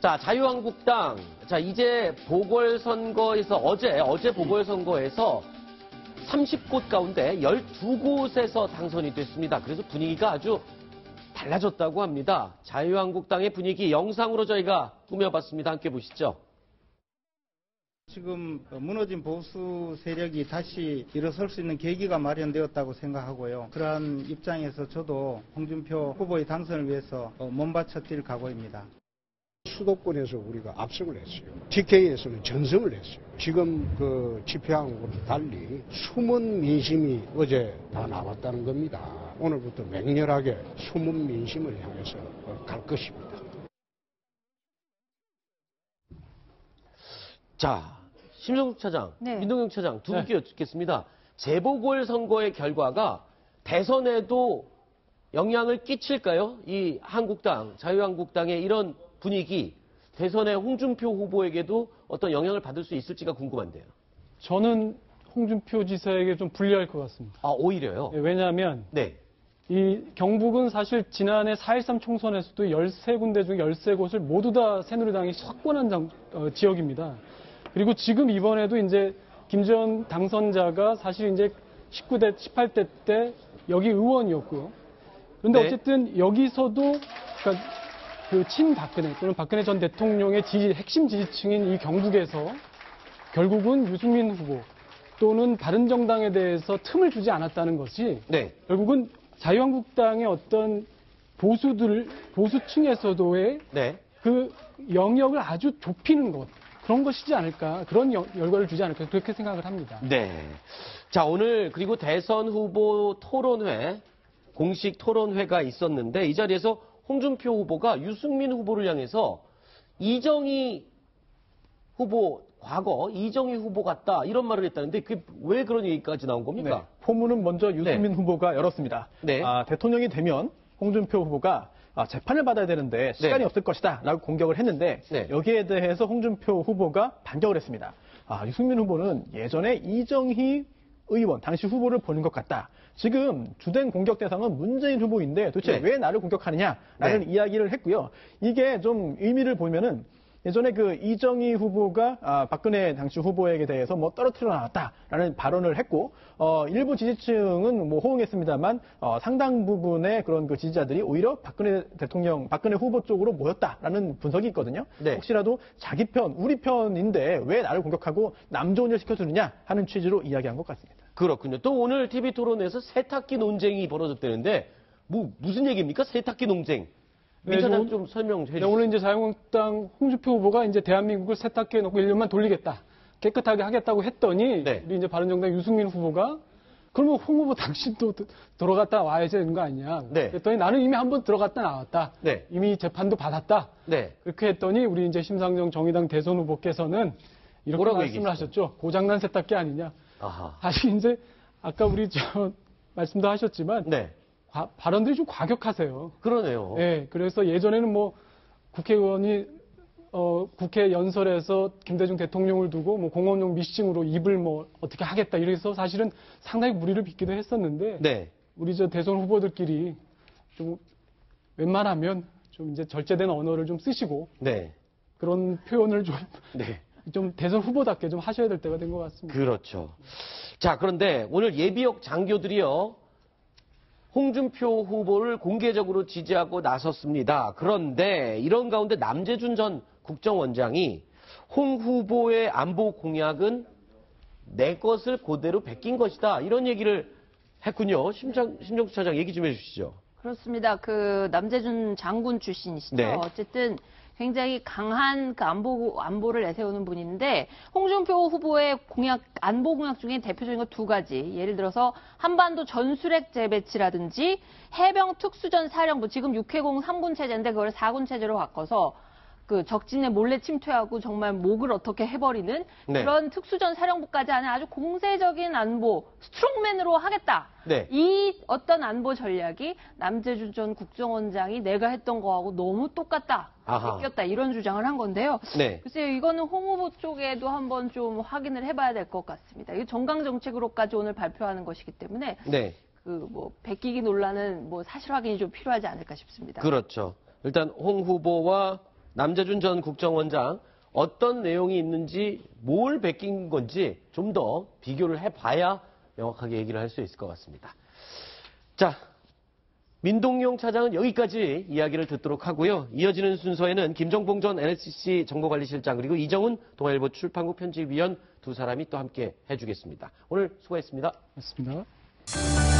자, 자유한국당. 자, 이제 보궐선거에서 어제 보궐선거에서 30곳 가운데 12곳에서 당선이 됐습니다. 그래서 분위기가 아주 달라졌다고 합니다. 자유한국당의 분위기 영상으로 저희가 꾸며봤습니다. 함께 보시죠. 지금 무너진 보수 세력이 다시 일어설 수 있는 계기가 마련되었다고 생각하고요. 그러한 입장에서 저도 홍준표 후보의 당선을 위해서 몸바쳐 뛸 각오입니다. 수도권에서 우리가 압승을 했어요. TK에서는 전승을 했어요. 지금 그 집회하고는 달리 숨은 민심이 어제 다 나왔다는 겁니다. 오늘부터 맹렬하게 숨은 민심을 향해서 갈 것입니다. 자, 심성숙 차장, 네. 민동영 차장 두 분께 여쭙겠습니다. 재보궐선거의 결과가 대선에도 영향을 끼칠까요? 이 한국당, 자유한국당의 이런 분위기, 대선의 홍준표 후보에게도 어떤 영향을 받을 수 있을지가 궁금한데요. 저는 홍준표 지사에게 좀 불리할 것 같습니다. 아, 오히려요? 네, 왜냐하면 네. 이 경북은 사실 지난해 4.13 총선에서도 13군데 중 13곳을 모두 다 새누리당이 석권한 지역입니다. 그리고 지금 이번에도 이제 김재원 당선자가 사실 이제 19대, 18대 때 여기 의원이었고요. 그런데 네. 어쨌든 여기서도 그러니까 그 친박근혜 또는 박근혜 전 대통령의 핵심 지지층인 이 경북에서 결국은 유승민 후보 또는 바른정당에 대해서 틈을 주지 않았다는 것이 네. 결국은 자유한국당의 어떤 보수층에서도의 네. 그 영역을 아주 좁히는 것 그런 것이지 않을까 그런 결과를 주지 않을까 그렇게 생각을 합니다. 네. 자, 오늘 그리고 대선 후보 토론회 공식 토론회가 있었는데 이 자리에서 홍준표 후보가 유승민 후보를 향해서 이정희 후보 과거 이정희 후보 같다 이런 말을 했다는데 그게 왜 그런 얘기까지 나온 겁니까? 네, 포문은 먼저 유승민 후보가 열었습니다. 네. 대통령이 되면 홍준표 후보가 재판을 받아야 되는데 시간이 없을 것이다 라고 공격을 했는데 여기에 대해서 홍준표 후보가 반격을 했습니다. 유승민 후보는 예전에 이정희 의원, 당시 후보를 보는 것 같다. 지금 주된 공격 대상은 문재인 후보인데 도대체 왜 나를 공격하느냐라는 이야기를 했고요. 이게 좀 의미를 보면은 예전에 그 이정희 후보가 박근혜 당시 후보에게 대해서 뭐 떨어뜨려 나왔다라는 발언을 했고 일부 지지층은 뭐 호응했습니다만 상당 부분의 그런 그 지지자들이 오히려 박근혜 후보 쪽으로 모였다라는 분석이 있거든요. 네. 혹시라도 자기 편, 우리 편인데 왜 나를 공격하고 남 좋은 일 시켜주느냐 하는 취지로 이야기한 것 같습니다. 그렇군요. 또 오늘 TV 토론에서 세탁기 논쟁이 벌어졌다는데 무슨 얘기입니까? 세탁기 논쟁. 민 차장 좀 설명 해 주시죠. 오늘 이제 자유한국당 홍준표 후보가 이제 대한민국을 세탁기에 넣고 1년만 돌리겠다. 깨끗하게 하겠다고 했더니 우리 이제 바른정당 유승민 후보가 그러면 홍 후보 당신도 들어갔다 와야 되는 거 아니냐. 그랬더니 나는 이미 한번 들어갔다 나왔다. 이미 재판도 받았다. 그렇게 했더니 우리 이제 심상정 정의당 대선 후보께서는 이렇게 말씀을 하셨죠. 고장난 세탁기 아니냐. 사실 이제 아까 우리 말씀도 하셨지만 발언들이 좀 과격하세요. 그러네요. 네, 그래서 예전에는 뭐 국회의원이 국회 연설에서 김대중 대통령을 두고 뭐 공원용 미싱으로 입을 뭐 어떻게 하겠다 이래서 사실은 상당히 무리를 빚기도 했었는데 우리 대선 후보들끼리 좀 웬만하면 좀 이제 절제된 언어를 좀 쓰시고 그런 표현을 좀 대선 후보답게 좀 하셔야 될 때가 된 것 같습니다. 그렇죠. 자, 그런데 오늘 예비역 장교들이요. 홍준표 후보를 공개적으로 지지하고 나섰습니다. 그런데 이런 가운데 남재준 전 국정원장이 홍 후보의 안보 공약은 내 것을 그대로 베낀 것이다. 이런 얘기를 했군요. 심정수 차장 얘기 좀 해주시죠. 그렇습니다. 그 남재준 장군 출신이시죠. 어쨌든 굉장히 강한 그 안보를 내세우는 분인데 홍준표 후보의 안보 공약 중에 대표적인 거 두 가지. 예를 들어서 한반도 전술핵 재배치라든지 해병 특수전 사령부 지금 6회공 3군 체제인데 그걸 4군 체제로 바꿔서 그 적진에 몰래 침투하고 정말 목을 어떻게 해버리는 그런 특수전 사령부까지 하는 아주 공세적인 안보 스트롱맨으로 하겠다. 이 어떤 안보 전략이 남재준 전 국정원장이 내가 했던 거하고 너무 똑같다. 바뀌었다. 이런 주장을 한 건데요. 글쎄요. 이거는 홍 후보 쪽에도 한번 좀 확인을 해봐야 될 것 같습니다. 이게 정강 정책으로까지 오늘 발표하는 것이기 때문에 그 뭐 베끼기 논란은 뭐 사실 확인이 좀 필요하지 않을까 싶습니다. 그렇죠. 일단 홍 후보와 남재준 전 국정원장 어떤 내용이 있는지 뭘 베낀 건지 좀 더 비교를 해봐야 명확하게 얘기를 할 수 있을 것 같습니다. 자, 민동용 차장은 여기까지 이야기를 듣도록 하고요. 이어지는 순서에는 김정봉 전 NSC 정보관리실장 그리고 이정훈 동아일보 출판국 편집위원 두 사람이 또 함께 해주겠습니다. 오늘 수고했습니다. 고맙습니다.